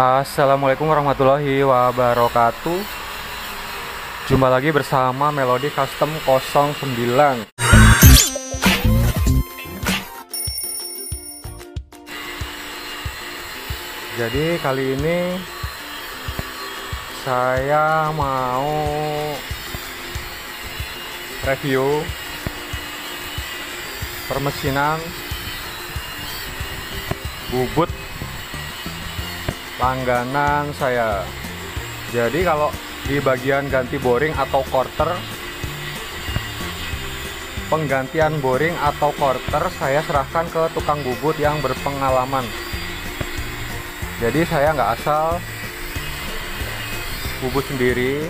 Assalamualaikum warahmatullahi wabarakatuh. Jumpa lagi bersama Melody Custom 09. Jadi kali ini saya mau review permesinan bubut langganan saya. Jadi kalau di bagian ganti boring atau quarter, penggantian boring atau quarter saya serahkan ke tukang bubut yang berpengalaman. Jadi saya nggak asal bubut sendiri,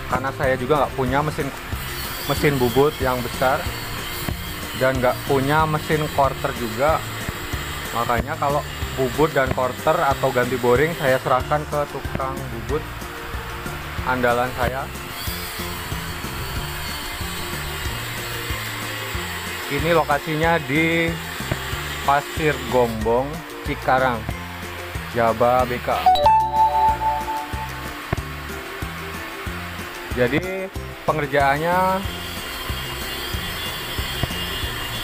karena saya juga nggak punya mesin bubut yang besar dan nggak punya mesin quarter juga. Makanya kalau bubut dan quarter atau ganti boring saya serahkan ke tukang bubut andalan saya. Ini lokasinya di Pasir Gombong, Cikarang, Jababeka. Jadi pengerjaannya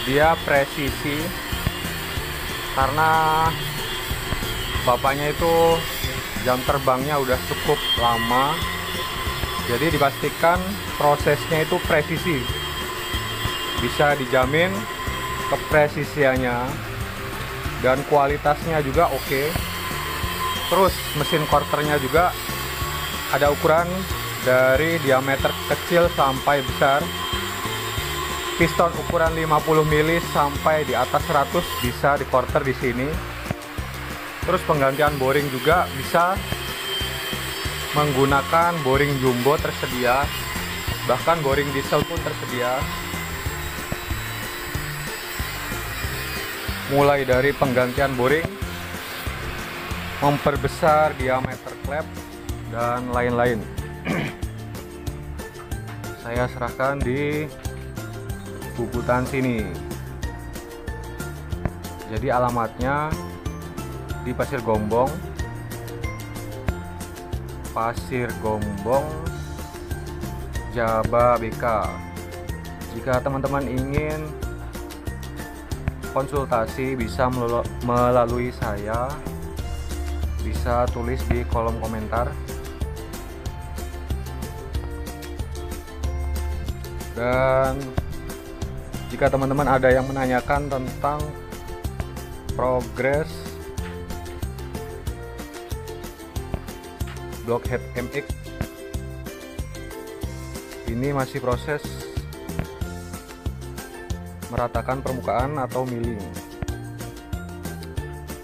dia presisi, karena bapaknya itu jam terbangnya udah cukup lama, jadi dipastikan prosesnya itu presisi, bisa dijamin kepresisiannya dan kualitasnya juga oke. Terus mesin quarternya juga ada ukuran dari diameter kecil sampai besar. Piston ukuran 50 mili sampai di atas 100 bisa di quarter di sini. Terus penggantian boring juga bisa menggunakan boring jumbo tersedia, bahkan boring diesel pun tersedia. Mulai dari penggantian boring, memperbesar diameter klep, dan lain-lain. Saya serahkan di bubutan sini. Jadi alamatnya di Pasir Gombong, Jababeka. Jika teman-teman ingin konsultasi bisa melalui saya, bisa tulis di kolom komentar. Dan jika teman-teman ada yang menanyakan tentang progres Blockhead MX, ini masih proses meratakan permukaan atau milling.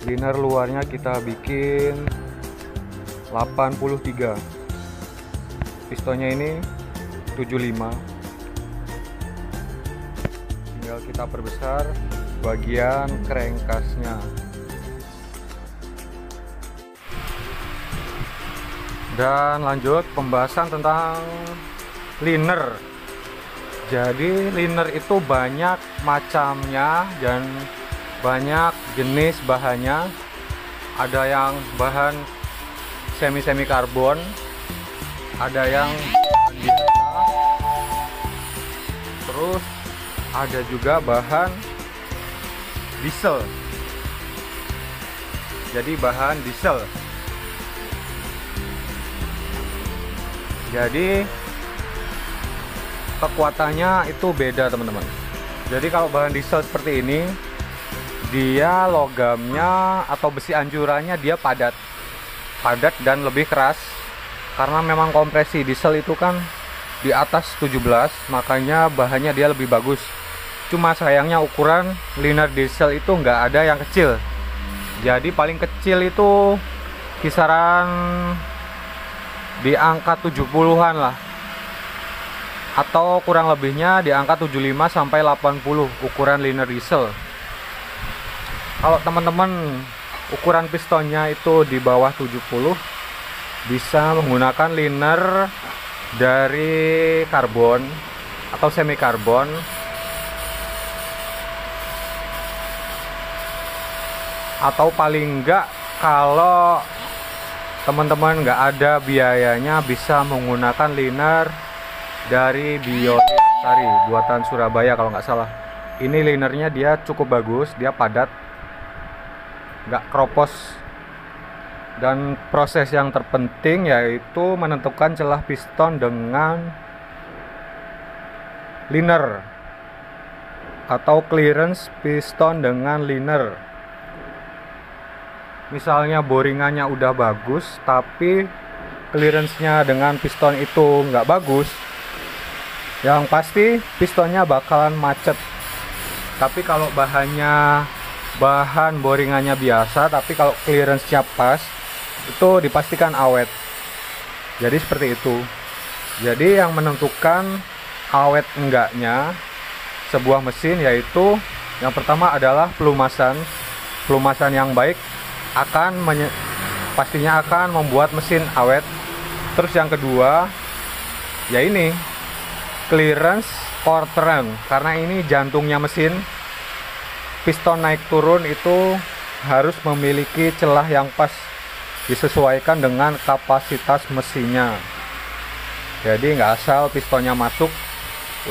Liner luarnya kita bikin 83, pistonnya ini 75. Tinggal kita perbesar bagian crankcase-nya. Dan lanjut pembahasan tentang liner. Jadi liner itu banyak macamnya dan banyak jenis bahannya. Ada yang bahan semi karbon, ada yang biasa, terus ada juga bahan diesel. Jadi bahan diesel. Jadi kekuatannya itu beda, teman-teman. Jadi kalau bahan diesel seperti ini, dia logamnya atau besi anjurannya dia padat dan lebih keras, karena memang kompresi diesel itu kan di atas 17, makanya bahannya dia lebih bagus. Cuma sayangnya ukuran liner diesel itu nggak ada yang kecil. Jadi paling kecil itu kisaran di angka 70-an lah, atau kurang lebihnya di angka 75 sampai 80 ukuran liner diesel. Kalau teman-teman ukuran pistonnya itu di bawah 70, bisa menggunakan liner dari karbon atau semi karbon, atau paling enggak kalau teman-teman nggak ada biayanya bisa menggunakan liner dari Biolestari buatan Surabaya kalau nggak salah. Ini linernya dia cukup bagus, dia padat, nggak kropos. Dan proses yang terpenting yaitu menentukan celah piston dengan liner atau clearance piston dengan liner. Misalnya boringannya udah bagus tapi clearance-nya dengan piston itu nggak bagus, yang pasti pistonnya bakalan macet. Tapi kalau bahan boringannya biasa tapi kalau clearance-nya pas, itu dipastikan awet. Jadi seperti itu. Jadi yang menentukan awet enggaknya sebuah mesin yaitu yang pertama adalah pelumasan. Pelumasan yang baik pastinya akan membuat mesin awet. Terus yang kedua ya ini clearance quarteran, karena ini jantungnya mesin. Piston naik turun itu harus memiliki celah yang pas, disesuaikan dengan kapasitas mesinnya. Jadi nggak asal pistonnya masuk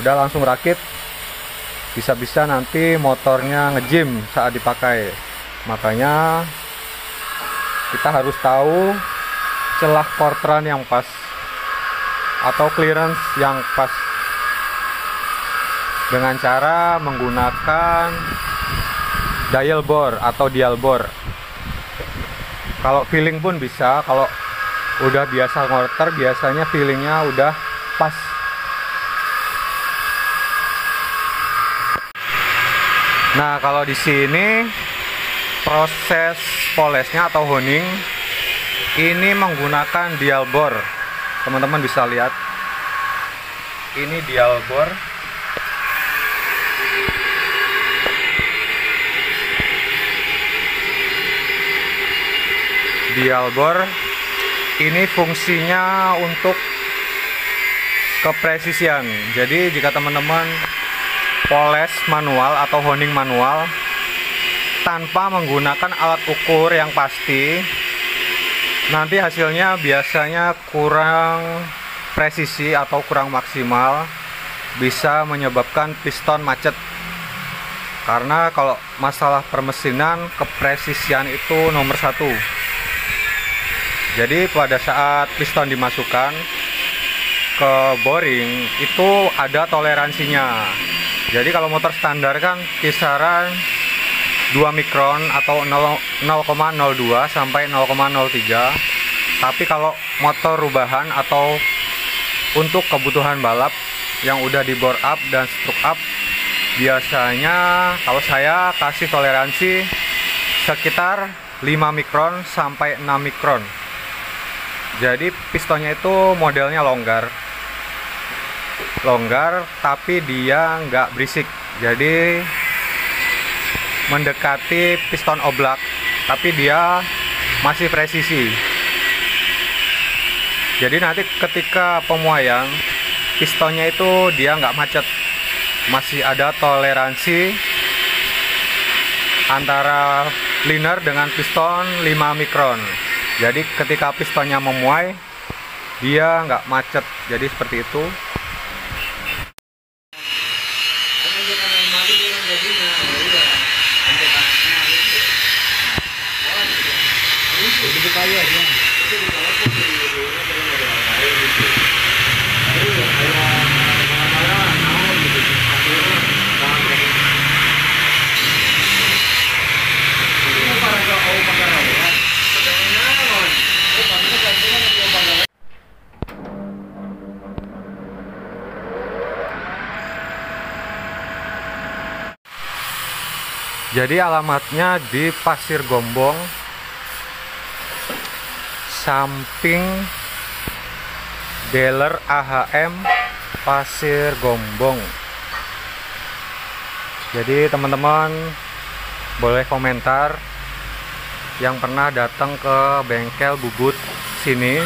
udah langsung rakit, bisa-bisa nanti motornya ngejim saat dipakai. Makanya kita harus tahu celah quarteran yang pas atau clearance yang pas dengan cara menggunakan dial bore atau dial bore. Kalau feeling pun bisa, kalau udah biasa quarter biasanya feelingnya udah pas. Nah, kalau di sini proses polesnya atau honing ini menggunakan dial bore. Teman-teman bisa lihat. Ini dial bore. Dial bore ini fungsinya untuk kepresisian. Jadi jika teman-teman poles manual atau honing manual tanpa menggunakan alat ukur yang pasti, nanti hasilnya biasanya kurang presisi atau kurang maksimal, bisa menyebabkan piston macet. Karena kalau masalah permesinan, kepresisian itu nomor satu. Jadi pada saat piston dimasukkan ke boring itu ada toleransinya. Jadi kalau motor standar kan kisaran 2 mikron atau 0,02 sampai 0,03. Tapi kalau motor rubahan atau untuk kebutuhan balap yang udah di bore up dan stroke up, biasanya kalau saya kasih toleransi sekitar 5 mikron sampai 6 mikron. Jadi pistonnya itu modelnya longgar tapi dia nggak berisik, jadi mendekati piston oblak tapi dia masih presisi. Jadi nanti ketika pemuaian pistonnya itu dia nggak macet, masih ada toleransi antara liner dengan piston 5 mikron. Jadi ketika pistonnya memuai dia nggak macet, jadi seperti itu. Jadi alamatnya di Pasir Gombong, samping dealer AHM Pasir Gombong. Jadi teman-teman boleh komentar yang pernah datang ke bengkel Bubut sini